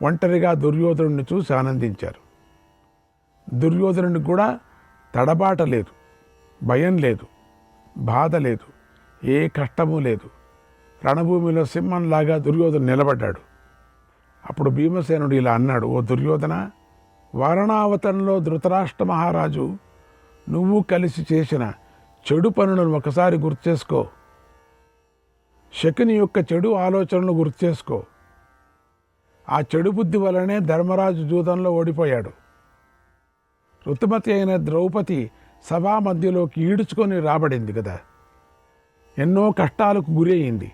ఒంటరిగా దుర్యోధనుడిని చూసి ఆనందించారు. దుర్యోధనుడికి కూడా తడబాట లేదు, భయం లేదు, బాధ లేదు, ఏ కష్టము లేదు. రణభూమిలో సింహంలాగా దుర్యోధను నిలబడ్డాడు. అప్పుడు భీమసేనుడు ఇలా అన్నాడు, ఓ దుర్యోధన, వారణావతంలో ధృతరాష్ట్ర మహారాజు నువ్వు కలిసి చేసిన చెడు పనులను ఒకసారి గుర్తు చేసుకో. శకుని యొక్క చెడు ఆలోచనలు గుర్తు చేసుకో. ఆ చెడు బుద్ధి వలనే ధర్మరాజు జూదంలో ఓడిపోయాడు. ఋతుమతి అయిన ద్రౌపది సభా మధ్యలోకి ఈడ్చుకొని రాబడింది కదా, ఎన్నో కష్టాలకు గురి అయింది.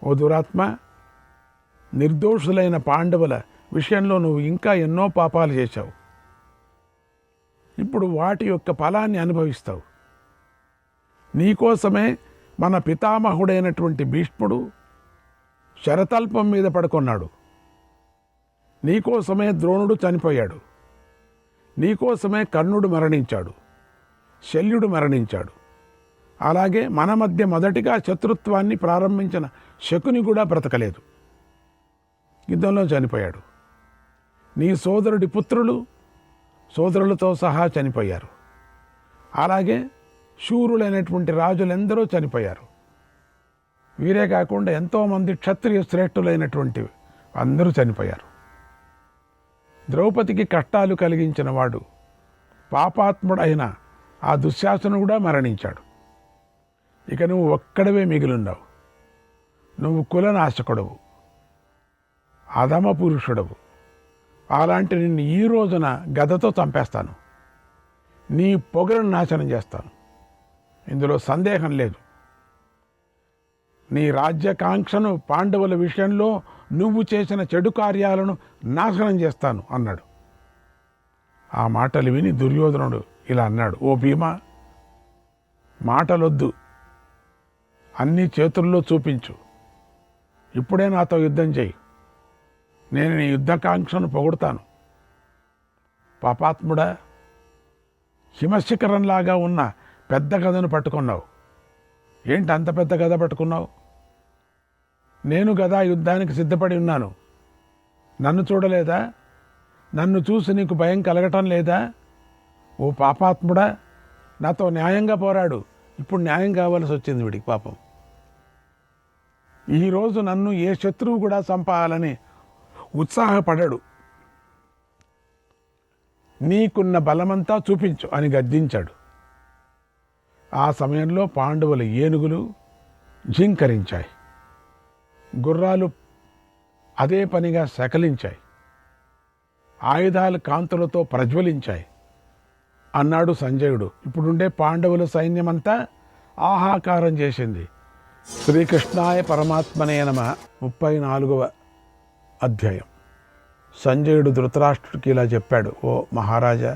ఓ దురాత్మ, నిర్దోషులైన పాండవుల విషయంలో నువ్వు ఇంకా ఎన్నో పాపాలు చేశావు. ఇప్పుడు వాటి యొక్క ఫలాన్ని అనుభవిస్తావు. నీకోసమే మన పితామహుడైనటువంటి భీష్ముడు శరతల్పం మీద పడుకున్నాడు. నీకోసమే ద్రోణుడు చనిపోయాడు. నీకోసమే కర్ణుడు మరణించాడు, శల్యుడు మరణించాడు. అలాగే మన మధ్య మొదటిగా శత్రుత్వాన్ని ప్రారంభించిన శకుని కూడా బ్రతకలేదు, యుద్ధంలో చనిపోయాడు. నీ సోదరుడి పుత్రులు సోదరులతో సహా చనిపోయారు. అలాగే శూరులైనటువంటి రాజులెందరూ చనిపోయారు. వీరే కాకుండా ఎంతోమంది క్షత్రియ శ్రేష్ఠులైనటువంటి అందరూ చనిపోయారు. ద్రౌపదికి కష్టాలు కలిగించిన వాడు పాపాత్ముడైన ఆ దుశ్శాసనుడు కూడా మరణించాడు. ఇక నువ్వు ఒక్కడవే మిగిలిన్నావు. నువ్వు కులనాశకుడవు, అధమ పురుషుడవు. అలాంటి నిన్ను ఈ రోజున గదతో చంపేస్తాను. నీ పొగరును నాశనం చేస్తాను, ఇందులో సందేహం లేదు. నీ రాజ్యకాంక్షను పాండవుల విషయంలో నువ్వు చేసిన చెడు కార్యాలను నాశనం చేస్తాను అన్నాడు. ఆ మాటలు విని దుర్యోధనుడు ఇలా అన్నాడు, ఓ భీమా, మాటలొద్దు, అన్నీ చేతుల్లో చూపించు. ఇప్పుడే నాతో యుద్ధం చేయి. నేను నీ యుద్ధకాంక్షను పొగుడుతాను. పాపాత్ముడా, హిమశిఖరంలాగా ఉన్న పెద్ద గదను పట్టుకున్నావు. ఏంటి అంత పెద్ద గద పట్టుకున్నావు? నేను గదా యుద్ధానికి సిద్ధపడి ఉన్నాను. నన్ను చూడలేదా? నన్ను చూసి నీకు భయం కలగటం లేదా? ఓ పాపాత్ముడా, నాతో న్యాయంగా పోరాడు. ఇప్పుడు న్యాయం కావాల్సి వచ్చింది వీడికి పాపం. ఈరోజు నన్ను ఏ శత్రువు కూడా చంపాలని ఉత్సాహపడాడు. నీకున్న బలమంతా చూపించు అని గద్దించాడు. ఆ సమయంలో పాండవుల ఏనుగులు ఝింకరించాయి, గుర్రాలు అదే పనిగా సకలించాయి, ఆయుధాలు కాంతులతో ప్రజ్వలించాయి. అన్నాడు సంజయుడు. ఇప్పుడుండే పాండవుల సైన్యమంతా ఆహాకారం చేసింది. శ్రీకృష్ణాయ పరమాత్మనే నమః. 34వ అధ్యాయం. సంజయుడు ధృతరాష్ట్రుడికి ఇలా చెప్పాడు, ఓ మహారాజా,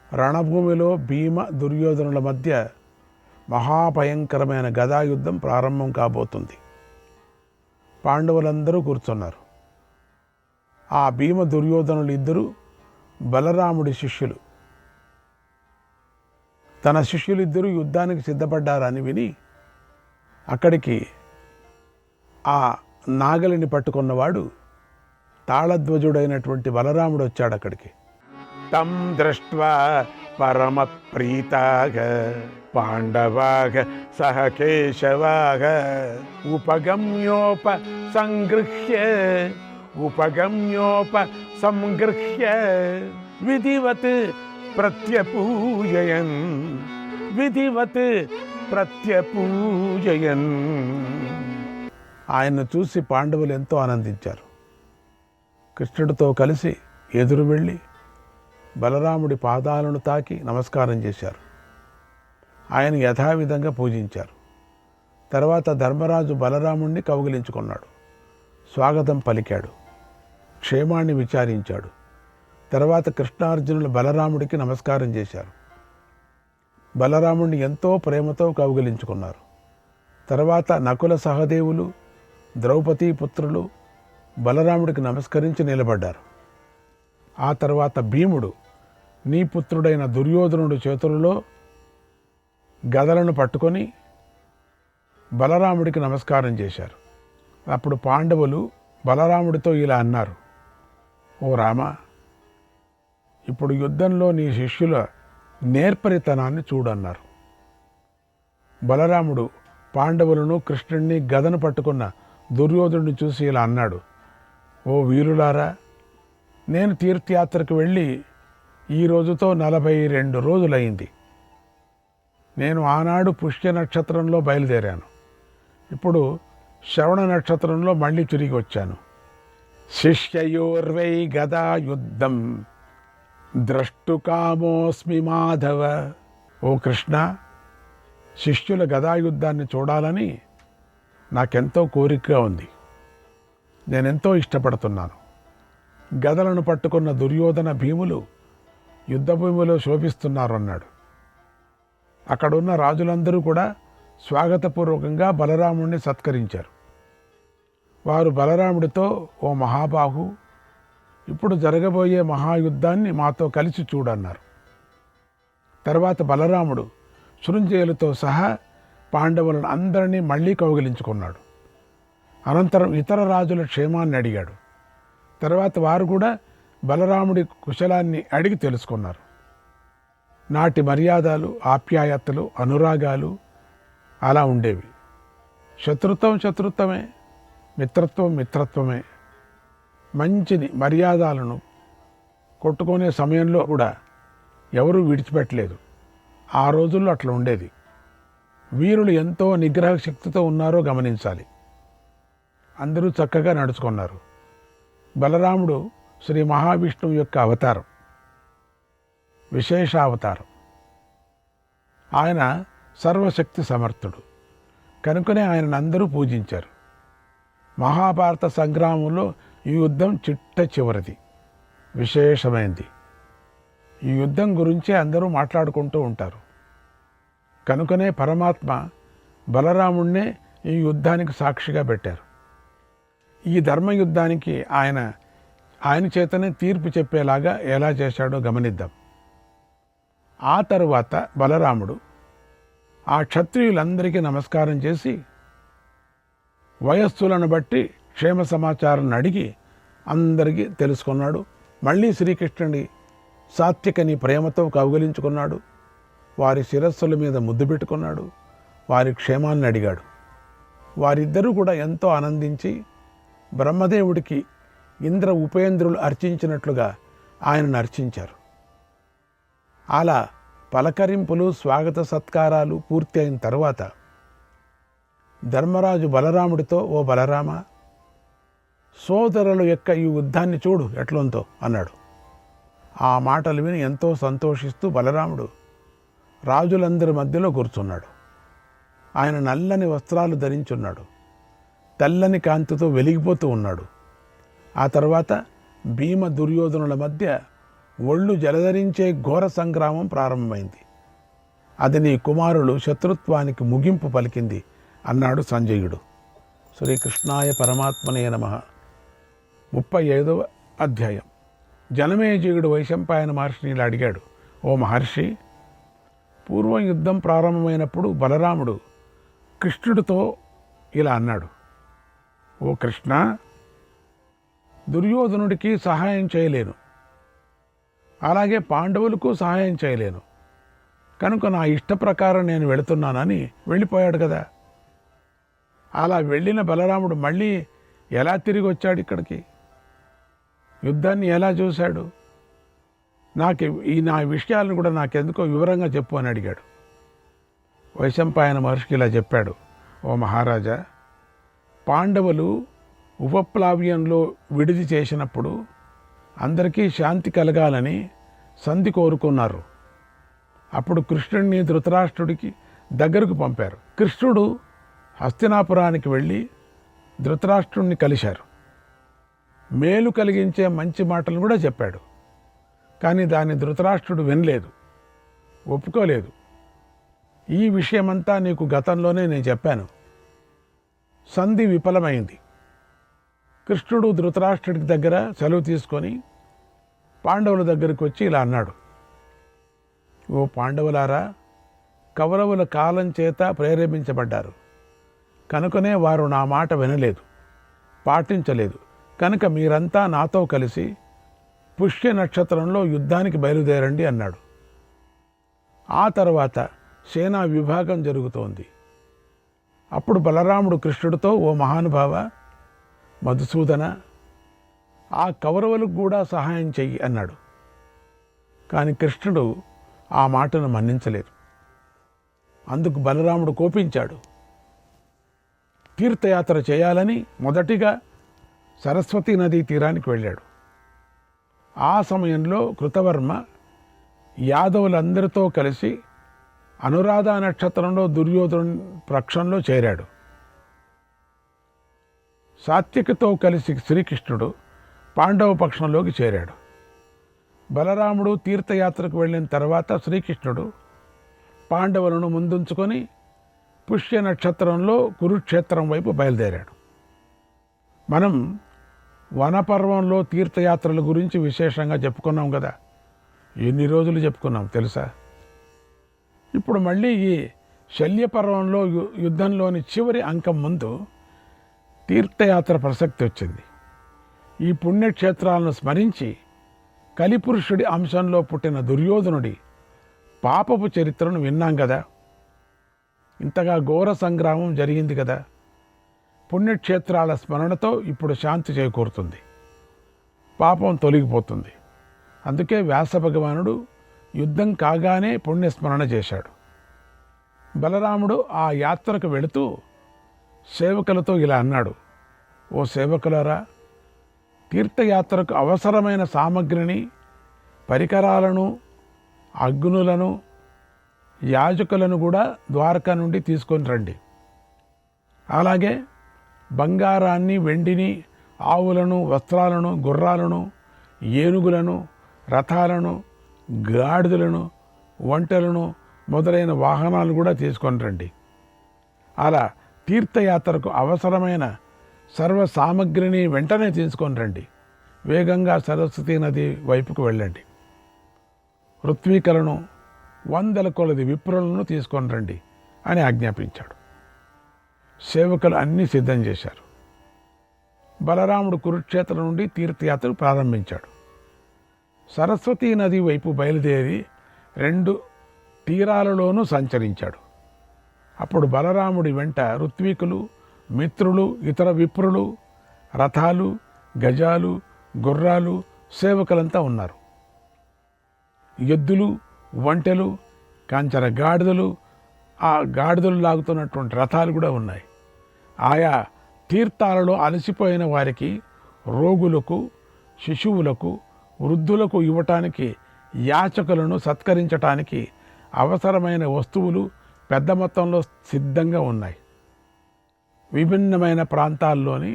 రణభూమిలో భీమ దుర్యోధనుల మధ్య మహాభయంకరమైన గదాయుద్ధం ప్రారంభం కాబోతుంది. పాండవులందరూ కూర్చున్నారు. ఆ భీమ దుర్యోధనులు ఇద్దరు బలరాముడి శిష్యులు. తన శిష్యులిద్దరూ యుద్ధానికి సిద్ధపడ్డారని విని అక్కడికి ఆ నాగలిని పట్టుకున్నవాడు తాళధ్వజుడైనటువంటి బలరాముడు వచ్చాడు అక్కడికి. తం దృష్ట్వా పరమ ప్రీతాగ పాండవాగ సహ కేశవాగ ఉపగమ్యోప సంగృహ్య విధివత్ ప్రత్యపూజయన్ ఆయన్ను చూసి పాండవులు ఎంతో ఆనందించారు. కృష్ణుడితో కలిసి ఎదురు వెళ్ళి బలరాముడి పాదాలను తాకి నమస్కారం చేశారు. ఆయన యథావిధంగా పూజించారు. తర్వాత ధర్మరాజు బలరాముణ్ణి కౌగిలించుకున్నాడు, స్వాగతం పలికాడు, క్షేమాన్ని విచారించాడు. తర్వాత కృష్ణార్జునులు బలరాముడికి నమస్కారం చేశారు. బలరాముడిని ఎంతో ప్రేమతో కౌగిలించుకున్నారు. తర్వాత నకుల సహదేవులు, ద్రౌపదీ పుత్రులు బలరాముడికి నమస్కరించి నిలబడ్డారు. ఆ తర్వాత భీముడు నీ పుత్రుడైన దుర్యోధనుడి చేతులలో గదలను పట్టుకొని బలరాముడికి నమస్కారం చేశారు. అప్పుడు పాండవులు బలరాముడితో ఇలా అన్నారు, ఓ రామ, ఇప్పుడు యుద్ధంలో నీ శిష్యుల నేర్పరితనాన్ని చూడన్నారు. బలరాముడు పాండవులను, కృష్ణుణ్ణి, గదను పట్టుకున్న దుర్యోధనుడిని చూసి ఇలా అన్నాడు, ఓ వీరులారా, నేను తీర్థయాత్రకు వెళ్ళి ఈ రోజుతో 42 రోజులైంది. నేను ఆనాడు పుష్య నక్షత్రంలో బయలుదేరాను. ఇప్పుడు శ్రవణ నక్షత్రంలో మళ్ళీ తిరిగి వచ్చాను. శిష్యయోర్వై గదా యుద్ధం ద్రష్టుకామోస్మి మాధవ. ఓ కృష్ణ, శిష్యుల గదాయుద్ధాన్ని చూడాలని నాకెంతో కోరికగా ఉంది. నేనెంతో ఇష్టపడుతున్నాను. గదలను పట్టుకున్న దుర్యోధన భీములు యుద్ధభూమిలో శోభిస్తున్నారు అన్నాడు. అక్కడున్న రాజులందరూ కూడా స్వాగతపూర్వకంగా బలరాముడిని సత్కరించారు. వారు బలరాముడితో, ఓ మహాబాహు, ఇప్పుడు జరగబోయే మహాయుద్ధాన్ని మాతో కలిసి చూడన్నారు. తర్వాత బలరాముడు శృంజయులతో సహా పాండవులను అందరినీ మళ్ళీ కౌగిలించుకున్నాడు. అనంతరం ఇతర రాజుల క్షేమాన్ని అడిగాడు. తర్వాత వారు కూడా బలరాముడి కుశలాన్ని అడిగి తెలుసుకున్నారు. నాటి మర్యాదలు, ఆప్యాయతలు, అనురాగాలు అలా ఉండేవి. శత్రుత్వం శత్రుత్వమే, మిత్రత్వం మిత్రత్వమే. మంచిని మర్యాదలను కొట్టుకునే సమయంలో కూడా ఎవరూ విడిచిపెట్టలేదు. ఆ రోజుల్లో అట్లా ఉండేది. వీరులు ఎంతో నిగ్రహ శక్తితో ఉన్నారో గమనించాలి. అందరూ చక్కగా నడుచుకున్నారు. బలరాముడు శ్రీ మహావిష్ణువు యొక్క అవతారం, విశేషావతారం. ఆయన సర్వశక్తి సమర్థుడు కనుకనే ఆయనను అందరూ పూజించారు. మహాభారత సంగ్రామంలో ఈ యుద్ధం చిట్ట చివరిది, విశేషమైంది. ఈ యుద్ధం గురించే అందరూ మాట్లాడుకుంటూ ఉంటారు. కనుకనే పరమాత్మ బలరాముణ్ణే ఈ యుద్ధానికి సాక్షిగా పెట్టారు. ఈ ధర్మయుద్ధానికి ఆయన చేతనే తీర్పు చెప్పేలాగా ఎలా చేశాడో గమనిద్దాం. ఆ తరువాత బలరాముడు ఆ క్షత్రియులందరికీ నమస్కారం చేసి వయస్సులను బట్టి క్షేమ సమాచారం అడిగి అందరికీ తెలుసుకున్నాడు. మళ్ళీ శ్రీకృష్ణుడి సాత్వికని ప్రేమతో కౌగిలించుకున్నాడు. వారి శిరస్సుల మీద ముద్దు పెట్టుకున్నాడు. వారి క్షేమాన్ని అడిగాడు. వారిద్దరూ కూడా ఎంతో ఆనందించి బ్రహ్మదేవుడికి ఇంద్ర ఉపేంద్రులు అర్చించినట్లుగా ఆయనను అర్చించారు. అలా పలకరింపులు, స్వాగత సత్కారాలు పూర్తి అయిన తర్వాత ధర్మరాజు బలరాముడితో, ఓ బలరామ, సోదరుల యొక్క ఈ యుద్ధాన్ని చూడు ఎట్లుందో అన్నాడు. ఆ మాటలు విని ఎంతో సంతోషిస్తూ బలరాముడు రాజులందరి మధ్యలో కూర్చున్నాడు. ఆయన నల్లని వస్త్రాలు ధరించున్నాడు. తెల్లని కాంతితో వెలిగిపోతూ ఉన్నాడు. ఆ తర్వాత భీమ దుర్యోధనుల మధ్య ఒళ్ళు జలధరించే ఘోర సంగ్రామం ప్రారంభమైంది. అది నీ కుమారులు శత్రుత్వానికి ముగింపు పలికింది అన్నాడు సంజయుడు. శ్రీకృష్ణాయ పరమాత్మనే నమః. 35వ అధ్యాయం. జనమేజయుడు వైశంపాయన మహర్షిని ఇలా అడిగాడు, ఓ మహర్షి, పూర్వం యుద్ధం ప్రారంభమైనప్పుడు బలరాముడు కృష్ణుడితో ఇలా అన్నాడు, ఓ కృష్ణ, దుర్యోధనుడికి సహాయం చేయలేను, అలాగే పాండవులకు సహాయం చేయలేను, కనుక నా ఇష్ట ప్రకారం నేను వెళుతున్నానని వెళ్ళిపోయాడు కదా. అలా వెళ్ళిన బలరాముడు మళ్ళీ ఎలా తిరిగి వచ్చాడు ఇక్కడికి? యుద్ధాన్ని ఎలా చూశాడు? నా విషయాలను కూడా నాకెందుకో వివరంగా చెప్పు అని అడిగాడు. వైశంపాయన మహర్షికి ఇలా చెప్పాడు, ఓ మహారాజా, పాండవులు ఉపప్లావ్యంలో విడిది చేసినప్పుడు అందరికీ శాంతి కలగాలని సంధి కోరుకున్నారు. అప్పుడు కృష్ణుడిని ధృతరాష్ట్రుడికి దగ్గరకు పంపారు. కృష్ణుడు హస్తినాపురానికి వెళ్ళి ధృతరాష్ట్రుడిని కలిశారు. మేలు కలిగించే మంచి మాటలు కూడా చెప్పాడు. కానీ దాన్ని ధృతరాష్ట్రుడు వినలేదు, ఒప్పుకోలేదు. ఈ విషయమంతా నీకు గతంలోనే నేను చెప్పాను. సంధి విఫలమైంది. కృష్ణుడు ధృతరాష్ట్రుడికి దగ్గర సెలవు తీసుకొని పాండవుల దగ్గరికి వచ్చి ఇలా అన్నాడు, ఓ పాండవులారా, కౌరవుల కాలం చేత ప్రేరేపించబడ్డారు. కనుకనే వారు నా మాట వినలేదు, పాటించలేదు. కనుక మీరంతా నాతో కలిసి పుష్య నక్షత్రంలో యుద్ధానికి బయలుదేరండి అన్నాడు. ఆ తర్వాత సేనా విభాగం జరుగుతోంది. అప్పుడు బలరాముడు కృష్ణుడితో, ఓ మహానుభావ మధుసూదన, ఆ కౌరవులకు కూడా సహాయం చెయ్యి అన్నాడు. కానీ కృష్ణుడు ఆ మాటను మన్నించలేదు. అందుకు బలరాముడు కోపించాడు. తీర్థయాత్ర చేయాలని మొదటిగా సరస్వతీ నదీ తీరానికి వెళ్ళాడు. ఆ సమయంలో కృతవర్మ యాదవులందరితో కలిసి అనురాధ నక్షత్రంలో దుర్యోధను పక్షంలో చేరాడు. సాత్యకితో కలిసి శ్రీకృష్ణుడు పాండవ పక్షంలోకి చేరాడు. బలరాముడు తీర్థయాత్రకు వెళ్ళిన తర్వాత శ్రీకృష్ణుడు పాండవులను ముందుంచుకొని పుష్య నక్షత్రంలో కురుక్షేత్రం వైపు బయలుదేరాడు. మనం వనపర్వంలో తీర్థయాత్రల గురించి విశేషంగా చెప్పుకున్నాం కదా, ఎన్ని రోజులు చెప్పుకున్నాం తెలుసా. ఇప్పుడు మళ్ళీ ఈ శల్యపర్వంలో యుద్ధంలోని చివరి అంకం ముందు తీర్థయాత్ర ప్రసక్తి వచ్చింది. ఈ పుణ్యక్షేత్రాలను స్మరించి కలిపురుషుడి అంశంలో పుట్టిన దుర్యోధనుడి పాపపు చరిత్రను విన్నాం కదా. ఇంతగా ఘోర సంగ్రామం జరిగింది కదా. పుణ్యక్షేత్రాల స్మరణతో ఇప్పుడు శాంతి చేకూరుతుంది, పాపం తొలగిపోతుంది. అందుకే వ్యాస భగవానుడు యుద్ధం కాగానే పుణ్యస్మరణ చేశాడు. బలరాముడు ఆ యాత్రకు వెళుతూ సేవకులతో ఇలా అన్నాడు, ఓ సేవకులారా, తీర్థయాత్రకు అవసరమైన సామగ్రిని, పరికరాలను, అగ్నులను, యాజకులను కూడా ద్వారకా నుండి తీసుకొని రండి. అలాగే బంగారాన్ని, వెండిని, ఆవులను, వస్త్రాలను, గుర్రాలను, ఏనుగులను, రథాలను, గాడిదలను, ఒంటెలను మొదలైన వాహనాలు కూడా తీసుకొని రండి. అలా తీర్థయాత్రకు అవసరమైన సర్వ సామగ్రిని వెంటనే తీసుకొని రండి. వేగంగా సరస్వతీ నది వైపుకు వెళ్ళండి. ఋత్వికలను, 100 కొలది విప్రులను తీసుకొని రండి అని ఆజ్ఞాపించాడు. సేవకులు అన్నీ సిద్ధం చేశారు. బలరాముడు కురుక్షేత్రం నుండి తీర్థయాత్ర ప్రారంభించాడు. సరస్వతీ నది వైపు బయలుదేరి 2 తీరాలలోనూ సంచరించాడు. అప్పుడు బలరాముడి వెంట ఋత్వికులు, మిత్రులు, ఇతర విప్రులు, రథాలు, గజాలు, గుర్రాలు, సేవకులంతా ఉన్నారు. ఎద్దులు, ఒంటెలు, కాంచర గాడిదలు, ఆ గాడిదలు లాగుతున్నటువంటి రథాలు కూడా ఉన్నాయి. ఆయా తీర్థాలలో అలసిపోయిన వారికి, రోగులకు, శిశువులకు, వృద్ధులకు ఇవ్వటానికి, యాచకులను సత్కరించటానికి అవసరమైన వస్తువులు పెద్ద మొత్తంలో సిద్ధంగా ఉన్నాయి. విభిన్నమైన ప్రాంతాల్లోని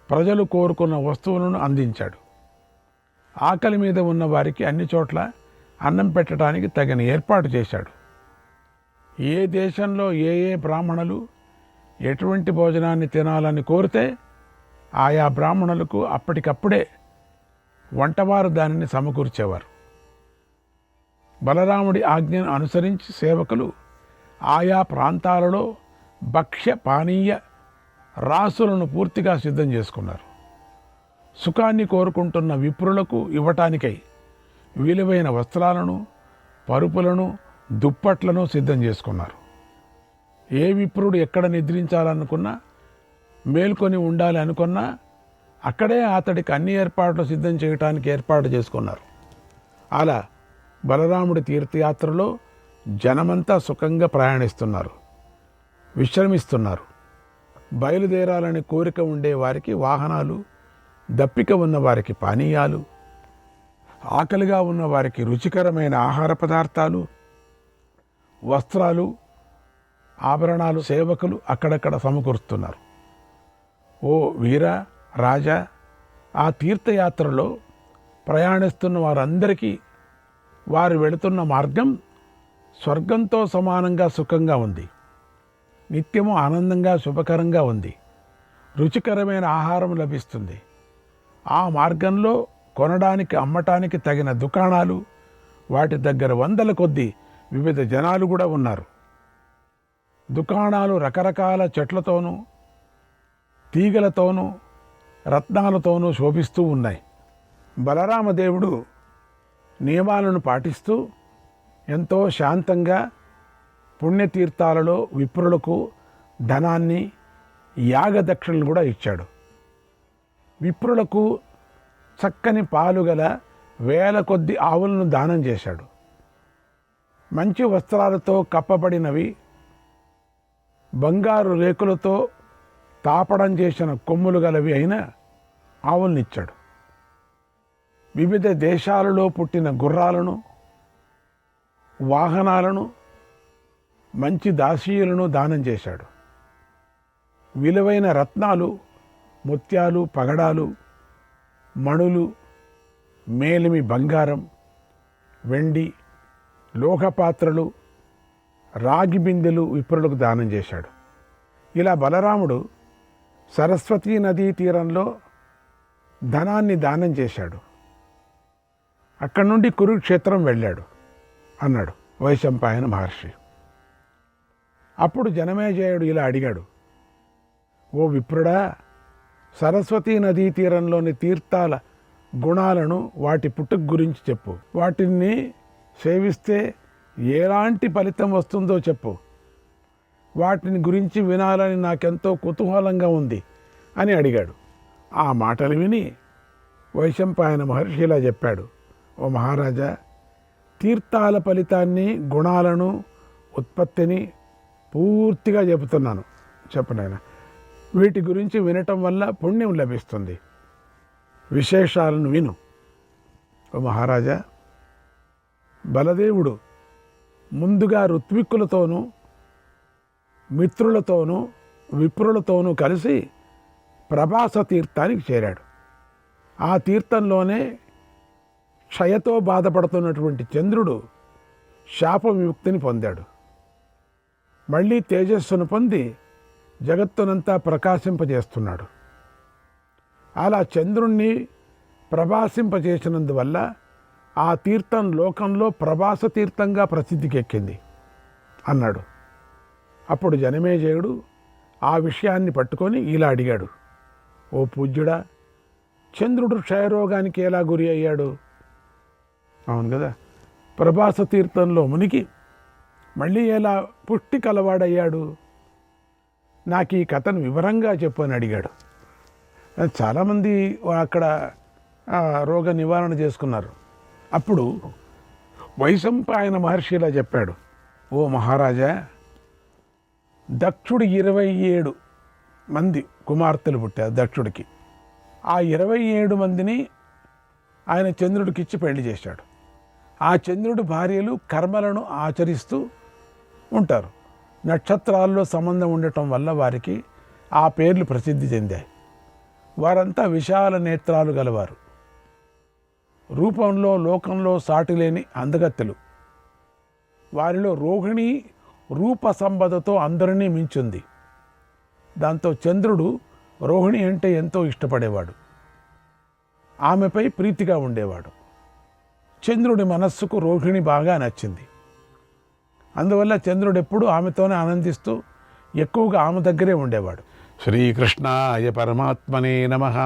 ప్రజలు కోరుకున్న వస్తువులను అందించాడు. ఆకలి మీద ఉన్న వారికి అన్ని చోట్ల అన్నం పెట్టడానికి తగిన ఏర్పాటు చేశాడు. ఏ దేశంలో ఏ బ్రాహ్మణులు ఎటువంటి భోజనాన్ని తినాలని కోరితే ఆయా బ్రాహ్మణులకు అప్పటికప్పుడే వంటవారు దానిని సమకూర్చేవారు. బలరాముడి ఆజ్ఞను అనుసరించి సేవకులు ఆయా ప్రాంతాలలో భక్ష్య పానీయ రాసులను పూర్తిగా సిద్ధం చేసుకున్నారు. సుఖాన్ని కోరుకుంటున్న విప్రులకు ఇవ్వటానికై విలువైన వస్త్రాలను, పరుపులను, దుప్పట్లను సిద్ధం చేసుకున్నారు. ఏ విప్రుడు ఎక్కడ నిద్రించాలనుకున్నా, మేల్కొని ఉండాలి అనుకున్నా అక్కడే అతడికి అన్ని ఏర్పాట్లు సిద్ధం చేయడానికి ఏర్పాటు చేసుకున్నారు. అలా బలరాముడి తీర్థయాత్రలో జనమంతా సుఖంగా ప్రయాణిస్తున్నారు, విశ్రమిస్తున్నారు. బయలుదేరాలని కోరిక ఉండే వారికి వాహనాలు, దప్పిక ఉన్న వారికి పానీయాలు, ఆకలిగా ఉన్న వారికి రుచికరమైన ఆహార పదార్థాలు, వస్త్రాలు, ఆభరణాలు సేవకులు అక్కడక్కడ సమకూరుస్తున్నారు. ఓ వీర రాజా, ఆ తీర్థయాత్రలో ప్రయాణిస్తున్న వారందరికీ వారు వెళుతున్న మార్గం స్వర్గంతో సమానంగా సుఖంగా ఉంది. నిత్యము ఆనందంగా శుభకరంగా ఉంది. రుచికరమైన ఆహారం లభిస్తుంది. ఆ మార్గంలో కొనడానికి, అమ్మటానికి తగిన దుకాణాలు, వాటి దగ్గర 100 కొద్దీ వివిధ జనాలు కూడా ఉన్నారు. దుకాణాలు రకరకాల చెట్లతోనూ, తీగలతోనూ, రత్నాలతోనూ శోభిస్తూ ఉన్నాయి. బలరామదేవుడు నియమాలను పాటిస్తూ ఎంతో శాంతంగా పుణ్యతీర్థాలలో విప్రులకు ధనాన్ని యాగదక్షిణలు కూడా ఇచ్చాడు. విప్రులకు చక్కని పాలు గల వేల కొద్ది ఆవులను దానం చేశాడు. మంచి వస్త్రాలతో కప్పబడినవి బంగారు రేకులతో తాపడం చేసిన కొమ్ములు గలవి అయిన ఆవులనిచ్చాడు. వివిధ దేశాలలో పుట్టిన గుర్రాలను, వాహనాలను, మంచి దాసీయులను దానం చేశాడు. విలువైన రత్నాలు, ముత్యాలు, పగడాలు, మణులు, మేలిమి బంగారం, వెండి, లోహపాత్రలు, రాగి బిందెలు విప్రులకు దానం చేశాడు. ఇలా బలరాముడు సరస్వతీ నదీ తీరంలో ధనాన్ని దానం చేశాడు. అక్కడి నుండి కురుక్షేత్రం వెళ్ళాడు అన్నాడు వైశంపాయన మహర్షి. అప్పుడు జనమేజయుడు ఇలా అడిగాడు, ఓ విప్రుడా, సరస్వతీ నదీ తీరంలోని తీర్థాల గుణాలను, వాటి పుట్టుక గురించి చెప్పు. వాటిని సేవిస్తే ఎలాంటి ఫలితం వస్తుందో చెప్పు. వాటిని గురించి వినాలని నాకెంతో కుతూహలంగా ఉంది అని అడిగాడు. ఆ మాటలు విని వైశంపాయన మహర్షి ఇలా చెప్పాడు, ఓ మహారాజా, తీర్థాల ఫలితాన్ని, గుణాలను, ఉత్పత్తిని పూర్తిగా చెబుతున్నాను. చెప్పనైనా వీటి గురించి వినటం వల్ల పుణ్యం లభిస్తుంది. విశేషాలను విను. ఓ మహారాజా, బలదేవుడు ముందుగా ఋత్విక్కులతోనూ మిత్రులతోనూ విప్రులతోనూ కలిసి ప్రభాస తీర్థానికి చేరాడు. ఆ తీర్థంలోనే క్షయతో బాధపడుతున్నటువంటి చంద్రుడు శాప విముక్తిని పొందాడు. మళ్ళీ తేజస్సును పొంది జగత్తునంతా ప్రకాశింపజేస్తున్నాడు. అలా చంద్రుణ్ణి ప్రభాసింపజేసినందువల్ల ఆ తీర్థం లోకంలో ప్రభాస తీర్థంగా ప్రసిద్ధికెక్కింది అన్నాడు. అప్పుడు జనమేజయుడు ఆ విషయాన్ని పట్టుకొని ఇలా అడిగాడు, ఓ పూజ్యుడా, చంద్రుడు క్షయరోగానికి ఎలా గురి అయ్యాడు? అవును కదా, ప్రభాస తీర్థంలో మునిగి మళ్ళీ ఎలా పుష్టి కలవాడయ్యాడు? నాకు ఈ కథను వివరంగా చెప్పు అని అడిగాడు. చాలామంది అక్కడ రోగ నివారణ చేసుకున్నారు. అప్పుడు వైశంపాయన మహర్షి ఇలా చెప్పాడు, ఓ మహారాజా, దక్షుడు 27 మంది కుమార్తెలు పుట్టారు దక్షుడికి. ఆ 27 మందిని ఆయన చంద్రుడికి ఇచ్చి పెళ్లి చేశాడు. ఆ చంద్రుడి భార్యలు కర్మలను ఆచరిస్తూ ఉంటారు. నక్షత్రాల్లో సంబంధం ఉండటం వల్ల వారికి ఆ పేర్లు ప్రసిద్ధి చెందాయి. వారంతా విశాల నేత్రాలు గలవారు. రూపంలో లోకంలో సాటిలేని అందగత్తెలు. వారిలో రోహిణి రూప సంపదతో అందరినీ మించింది. దాంతో చంద్రుడు రోహిణి అంటే ఎంతో ఇష్టపడేవాడు. ఆమెపై ప్రీతిగా ఉండేవాడు. చంద్రుడి మనస్సుకు రోహిణి బాగా నచ్చింది. అందువల్ల చంద్రుడు ఎప్పుడూ ఆమెతోనే ఆనందిస్తూ ఎక్కువగా ఆమె దగ్గరే ఉండేవాడు. శ్రీకృష్ణాయ పరమాత్మనే నమః.